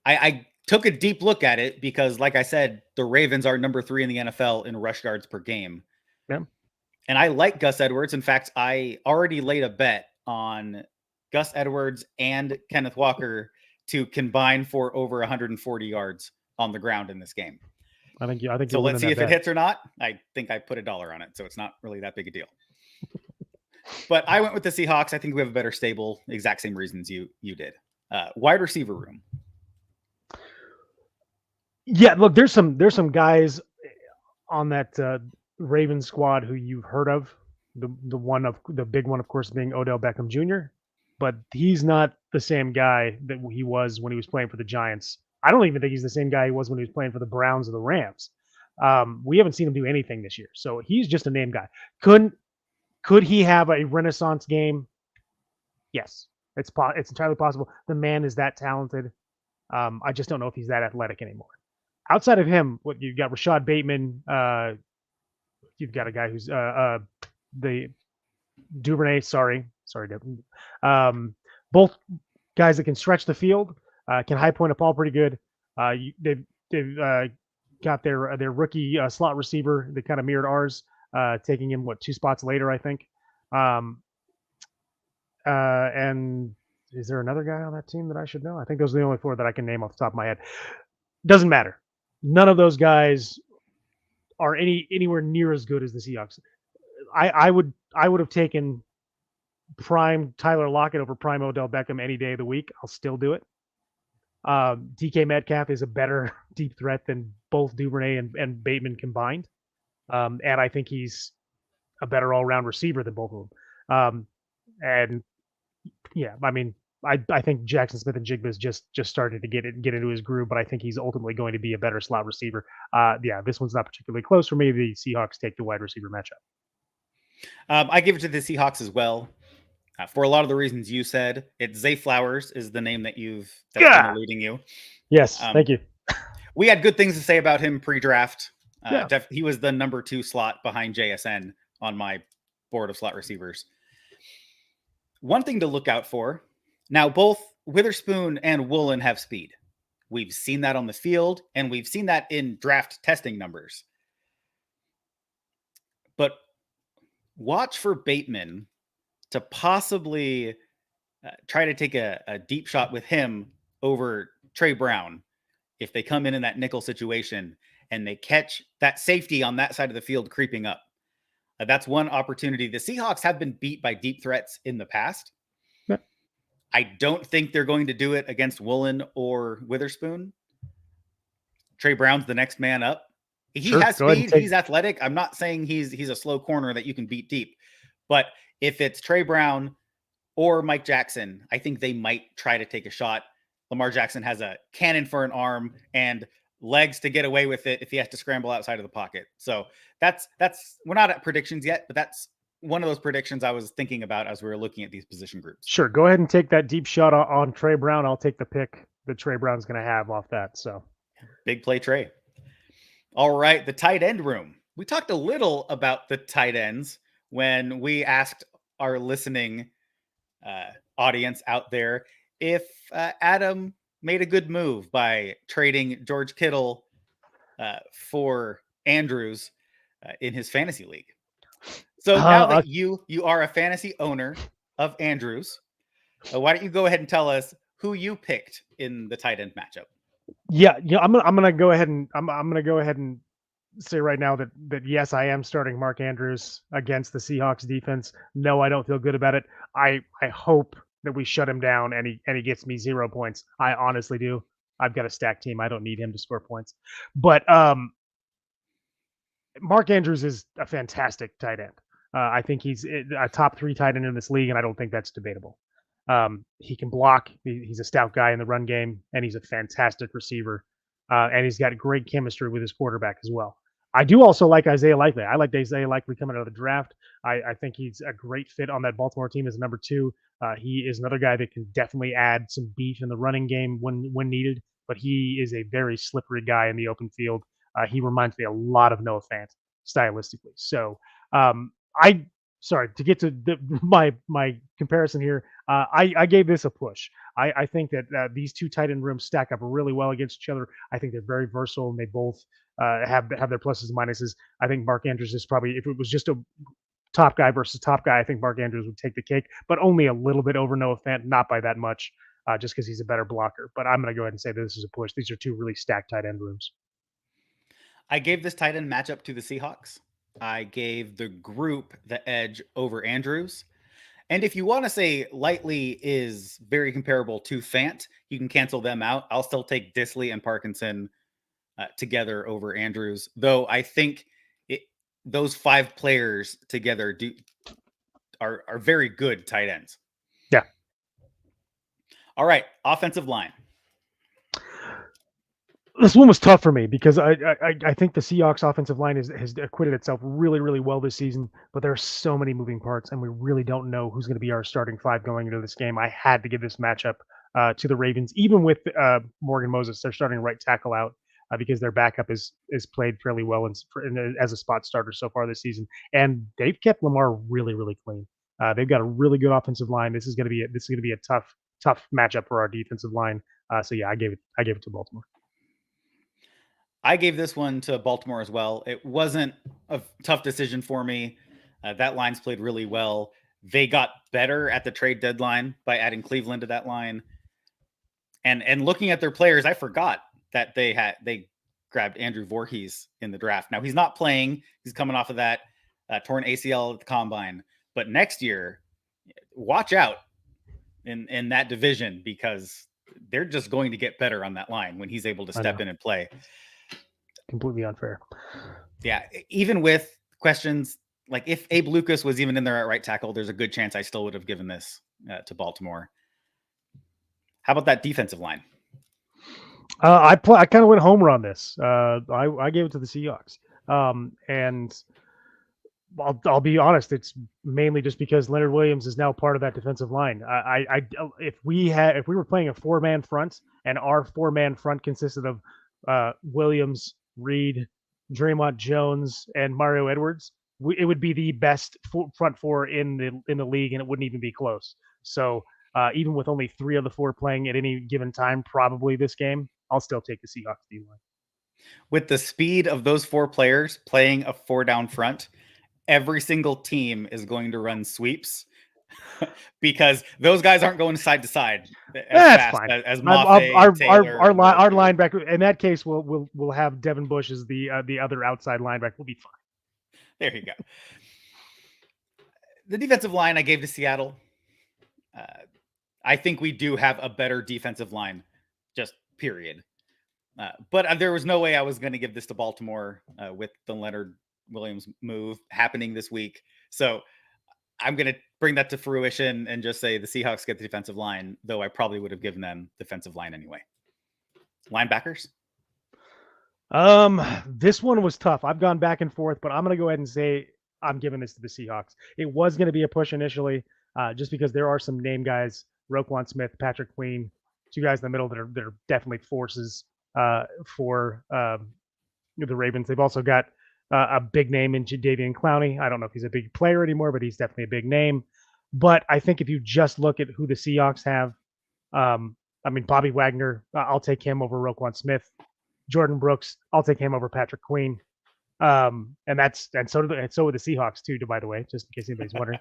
I took a deep look at it because, like I said, the Ravens are number 3 in the NFL in rush yards per game. Yeah. And I like Gus Edwards. In fact, I already laid a bet on Gus Edwards and Kenneth Walker to combine for over 140 yards on the ground in this game. I think so. Let's see if it hits or not. I think I put $1 on it, so it's not really that big a deal. But I went with the Seahawks. I think we have a better stable, exact same reasons you did. Wide receiver room. Yeah, look, there's some guys on that Ravens squad who you've heard of. The big one, of course, being Odell Beckham Jr. But he's not the same guy that he was when he was playing for the Giants. I don't even think he's the same guy he was when he was playing for the Browns or the Rams. We haven't seen him do anything this year, so he's just a name guy. Could he have a renaissance game? Yes, it's entirely possible. The man is that talented. I just don't know if he's that athletic anymore. Outside of him, what you've got Rashad Bateman. You've got a guy who's the Duvernay. Sorry, Devin. Both guys that can stretch the field, can high point a ball pretty good. They've got their rookie slot receiver that kind of mirrored ours, taking him 2 spots later, I think. And is there another guy on that team that I should know? I think those are the only 4 that I can name off the top of my head. Doesn't matter. None of those guys are anywhere near as good as the Seahawks. I would have taken prime Tyler Lockett over prime Odell Beckham any day of the week. I'll still do it. DK Metcalf is a better deep threat than both Duvernay and Bateman combined. And I think he's a better all-around receiver than both of them. And yeah, I mean, I think Jackson Smith and Jigba's just started to get into his groove, but I think he's ultimately going to be a better slot receiver. Yeah, this one's not particularly close for me. The Seahawks take the wide receiver matchup. I give it to the Seahawks as well. For a lot of the reasons you said, Zay Flowers is the name that's been eluding you. Yes, thank you. We had good things to say about him pre-draft. Yeah. He was the number 2 slot behind JSN on my board of slot receivers. One thing to look out for. Now, both Witherspoon and Woolen have speed. We've seen that on the field, and we've seen that in draft testing numbers. But watch for Bateman to possibly try to take a deep shot with him over Trey Brown if they come in that nickel situation and they catch that safety on that side of the field creeping up. That's one opportunity. The Seahawks have been beat by deep threats in the past. Yeah. I don't think they're going to do it against Woolen or Witherspoon. Trey Brown's the next man up. He has speed. He's athletic. I'm not saying he's a slow corner that you can beat deep. But if it's Trey Brown or Mike Jackson, I think they might try to take a shot. Lamar Jackson has a cannon for an arm and legs to get away with it if he has to scramble outside of the pocket. So that's we're not at predictions yet, but that's one of those predictions I was thinking about as we were looking at these position groups. Sure. Go ahead and take that deep shot on Trey Brown. I'll take the pick that Trey Brown's going to have off that. So big play, Trey. All right. The tight end room. We talked a little about the tight ends when we asked our listening audience out there if Adam made a good move by trading George Kittle for Andrews in his fantasy league. So now that you are a fantasy owner of Andrews, why don't you go ahead and tell us who you picked in the tight end matchup? Yeah, I'm gonna go ahead and say right now that yes, I am starting Mark Andrews against the Seahawks defense. No, I don't feel good about it. I hope that we shut him down and he gets me 0 points. I honestly do. I've got a stacked team. I don't need him to score points. But Mark Andrews is a fantastic tight end. I think he's a top 3 tight end in this league, and I don't think that's debatable. He can block. He's a stout guy in the run game, and he's a fantastic receiver. And he's got great chemistry with his quarterback as well. I do also like Isaiah Likely. I like Isaiah Likely coming out of the draft. I think he's a great fit on that Baltimore team as number 2. He is another guy that can definitely add some beef in the running game when needed, but he is a very slippery guy in the open field. He reminds me a lot of Noah Fant stylistically. So sorry to get to my comparison here. I gave this a push. I think that these 2 tight end rooms stack up really well against each other. I think they're very versatile, and they both have their pluses and minuses. I think Mark Andrews is probably, if it was just a top guy versus top guy, I think Mark Andrews would take the cake, but only a little bit over Noah Fant, not by that much, just because he's a better blocker. But I'm going to go ahead and say that this is a push. These are 2 really stacked tight end rooms. I gave this tight end matchup to the Seahawks. I gave the group the edge over Andrews. And if you want to say Lightly is very comparable to Fant, you can cancel them out. I'll still take Disley and Parkinson together over Andrews, though I think those 5 players together are very good tight ends. Yeah. All right, offensive line. This one was tough for me because I think the Seahawks offensive line has acquitted itself really, really well this season, but there are so many moving parts, and we really don't know who's going to be our starting 5 going into this game. I had to give this matchup to the Ravens, even with Morgan Moses, their starting right tackle out, because their backup is played fairly well as a spot starter so far this season, and they've kept Lamar really, really clean. They've got a really good offensive line. This is going to be a tough matchup for our defensive line. So yeah, I gave it to Baltimore. I gave this one to Baltimore as well. It wasn't a tough decision for me. That line's played really well. They got better at the trade deadline by adding Cleveland to that line. And looking at their players, I forgot that they grabbed Andrew Voorhees in the draft. Now he's not playing. He's coming off of that torn ACL at the combine. But next year, watch out in that division, because they're just going to get better on that line when he's able to step in and play. Completely unfair. Yeah, even with questions like if Abe Lucas was even in there at right tackle, there's a good chance I still would have given this to Baltimore. How about that defensive line? I kind of went homer on this. I gave it to the Seahawks, and I'll be honest. It's mainly just because Leonard Williams is now part of that defensive line. If we were playing a 4-man front, and our 4-man front consisted of Williams, Reed, Draymond Jones, and Mario Edwards, it would be the best front 4 in the league, and it wouldn't even be close. So even with only 3 of the 4 playing at any given time, probably this game, I'll still take the Seahawks D line. With the speed of those 4 players playing a 4-down front, every single team is going to run sweeps because those guys aren't going side to side as fast fine. as Mafe, Taylor, our linebacker. In that case, we'll have Devin Bush as the other outside linebacker. We'll be fine. There you go. The defensive line I gave to Seattle. I think we do have a better defensive line, just period. But there was no way I was going to give this to Baltimore with the Leonard Williams move happening this week. So I'm going to bring that to fruition and just say the Seahawks get the defensive line, though I probably would have given them defensive line anyway. Linebackers? This one was tough. I've gone back and forth, but I'm going to go ahead and say I'm giving this to the Seahawks. It was going to be a push initially, just because there are some name guys, Roquan Smith, Patrick Queen, 2 guys in the middle that are definitely forces for the Ravens. They've also got a big name in Jadeveon Clowney. I don't know if he's a big player anymore, but he's definitely a big name. But I think if you just look at who the Seahawks have, Bobby Wagner, I'll take him over Roquan Smith. Jordan Brooks, I'll take him over Patrick Queen. And so would the Seahawks too, by the way, just in case anybody's wondering.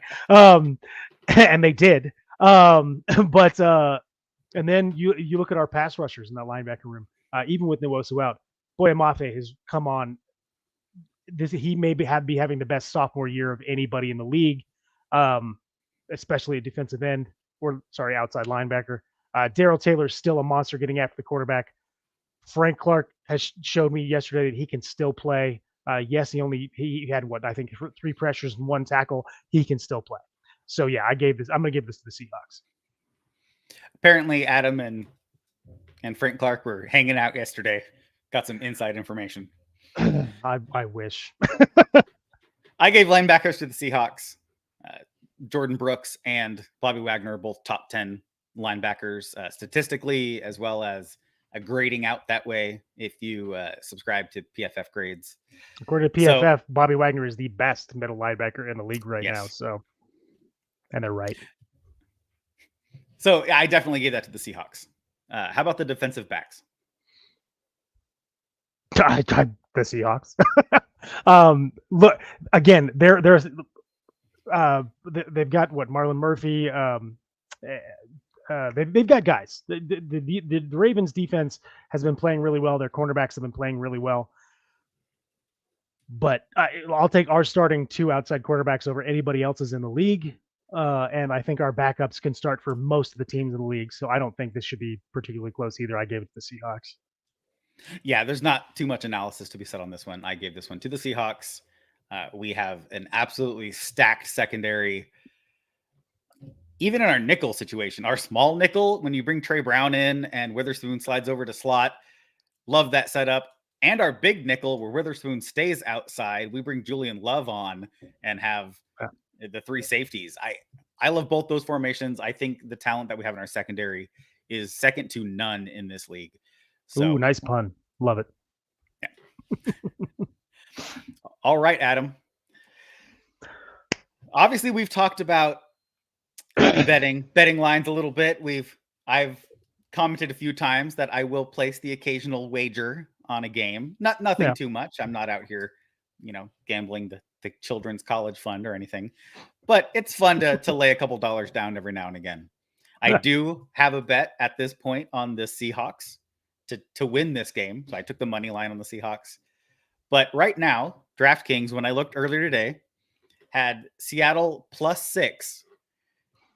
And they did. And then you look at our pass rushers in that linebacker room. Even with Nwosu out, Boye Mafe has come on. He may be having the best sophomore year of anybody in the league, especially a defensive end outside linebacker. Darrell Taylor is still a monster getting after the quarterback. Frank Clark has showed me yesterday that he can still play. Yes, he had what I think 3 pressures and 1 tackle. He can still play. So yeah, I'm going to give this to the Seahawks. Apparently, Adam and Frank Clark were hanging out yesterday. Got some inside information. I wish. I gave linebackers to the Seahawks. Jordan Brooks and Bobby Wagner are both top 10 linebackers statistically, as well as a grading out that way if you subscribe to PFF grades. According to PFF, Bobby Wagner is the best middle linebacker in the league right now. So, and they're right. So I definitely gave that to the Seahawks. How about the defensive backs? The Seahawks. Look again. They've got what Marlon Murphy. They've got guys. The Ravens defense has been playing really well. Their cornerbacks have been playing really well. But I'll take our starting 2 outside quarterbacks over anybody else's in the league. And I think our backups can start for most of the teams in the league. So I don't think this should be particularly close either. I gave it to the Seahawks. Yeah, there's not too much analysis to be said on this one. I gave this one to the Seahawks. We have an absolutely stacked secondary. Even in our nickel situation, our small nickel, when you bring Trey Brown in and Witherspoon slides over to slot, love that setup. And our big nickel, where Witherspoon stays outside, we bring Julian Love on and have the 3 safeties. I love both those formations. I think the talent that we have in our secondary is second to none in this league. So, ooh, nice pun. Love it. Yeah. All right, Adam. Obviously, we've talked about betting lines a little bit. I've commented a few times that I will place the occasional wager on a game. Nothing too much. I'm not out here, gambling the children's college fund or anything. But it's fun to lay a couple dollars down every now and again. I do have a bet at this point on the Seahawks to win this game. So I took the money line on the Seahawks. But right now, DraftKings, when I looked earlier today, had Seattle +6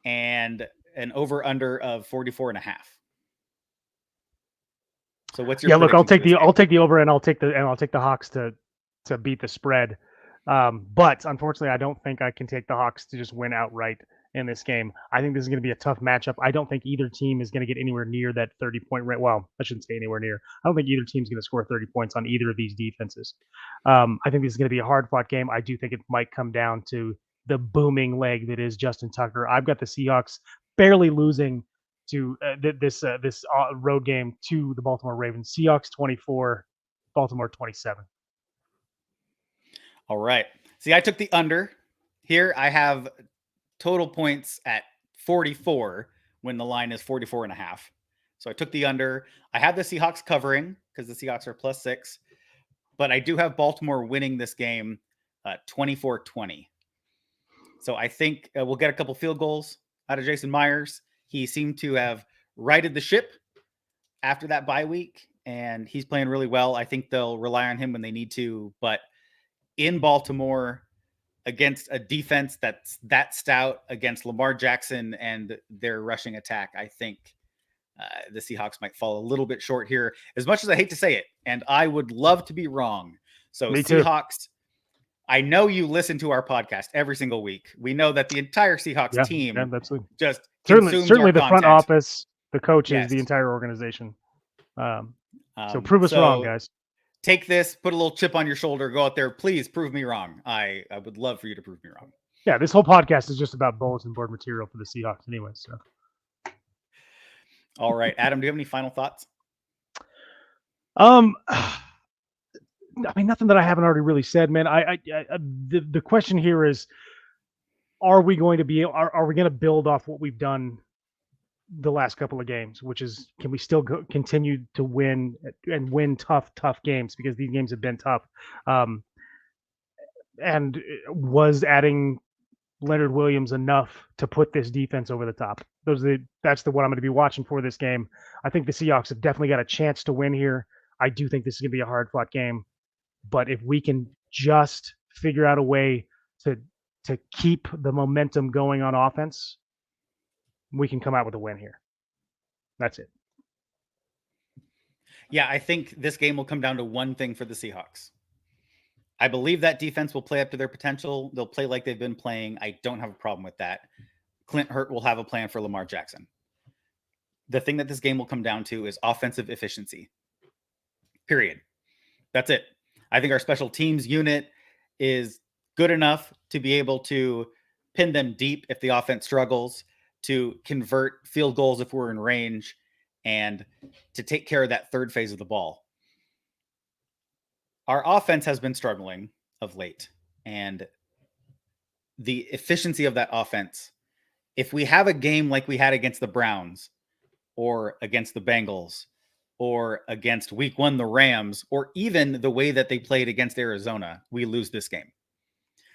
and an over/under of 44.5. So what's your look, I'll take the over and I'll take the Hawks to beat the spread. But unfortunately, I don't think I can take the Hawks to just win outright in this game. I think this is going to be a tough matchup. I don't think either team is going to get anywhere near that 30-point rate. Well, I shouldn't say anywhere near. I don't think either team's going to score 30 points on either of these defenses. I think this is going to be a hard-fought game. I do think it might come down to the booming leg that is Justin Tucker. I've got the Seahawks barely losing to this road game to the Baltimore Ravens. Seahawks 24, Baltimore 27. All right. See, I took the under. Here I have total points at 44 when the line is 44.5. So I took the under. I have the Seahawks covering because the Seahawks are +6. But I do have Baltimore winning this game 24-20. So I think we'll get a couple field goals out of Jason Myers. He seemed to have righted the ship after that bye week, and he's playing really well. I think they'll rely on him when they need to. But in Baltimore, against a defense that's that stout, against Lamar Jackson and their rushing attack, I think the Seahawks might fall a little bit short here, as much as I hate to say it. And I would love to be wrong. So Seahawks, I know you listen to our podcast every single week. We know that the entire Seahawks team just certainly the front office, the coaches, the entire organization. So prove us wrong, guys. Take this, put a little chip on your shoulder, go out there. Please prove me wrong. I would love for you to prove me wrong. Yeah, this whole podcast is just about bulletin board material for the Seahawks anyway. So, all right, Adam, do you have any final thoughts? I mean, nothing that I haven't already really said, man. The question here is, are we going to build off what we've done the last couple of games, which is, can we still continue to win and win tough games, because these games have been tough. And was adding Leonard Williams enough to put this defense over the top? That's what I'm going to be watching for this game. I think the Seahawks have definitely got a chance to win here. I do think this is going to be a hard fought game, but if we can just figure out a way to keep the momentum going on offense, we can come out with a win here. That's it. Yeah, I think this game will come down to one thing for the Seahawks. I believe that defense will play up to their potential. They'll play like they've been playing. I don't have a problem with that. Clint Hurtt will have a plan for Lamar Jackson. The thing that this game will come down to is offensive efficiency. Period. That's it. I think our special teams unit is good enough to be able to pin them deep if the offense struggles, to convert field goals if we're in range, and to take care of that third phase of the ball. Our offense has been struggling of late, and the efficiency of that offense, if we have a game like we had against the Browns or against the Bengals or against week 1 the Rams, or even the way that they played against Arizona, we lose this game.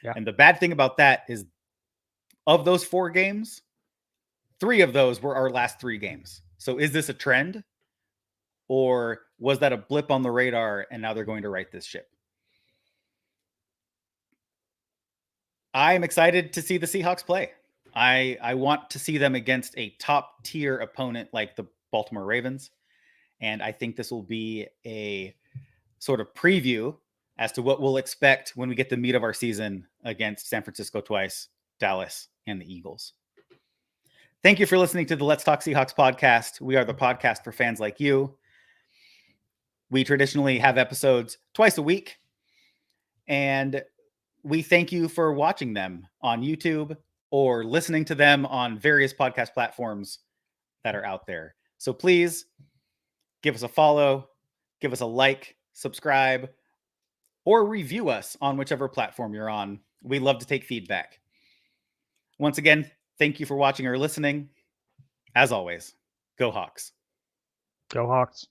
Yeah. And the bad thing about that is, of those 4 games, 3 of those were our last 3 games. So is this a trend, or was that a blip on the radar and now they're going to right this ship? I'm excited to see the Seahawks play. I want to see them against a top tier opponent like the Baltimore Ravens. And I think this will be a sort of preview as to what we'll expect when we get the meat of our season against San Francisco twice, Dallas, and the Eagles. Thank you for listening to the Let's Talk Seahawks podcast. We are the podcast for fans like you. We traditionally have episodes twice a week, and we thank you for watching them on YouTube or listening to them on various podcast platforms that are out there. So please give us a follow, give us a like, subscribe, or review us on whichever platform you're on. We love to take feedback. Once again, thank you for watching or listening. As always, go Hawks. Go Hawks.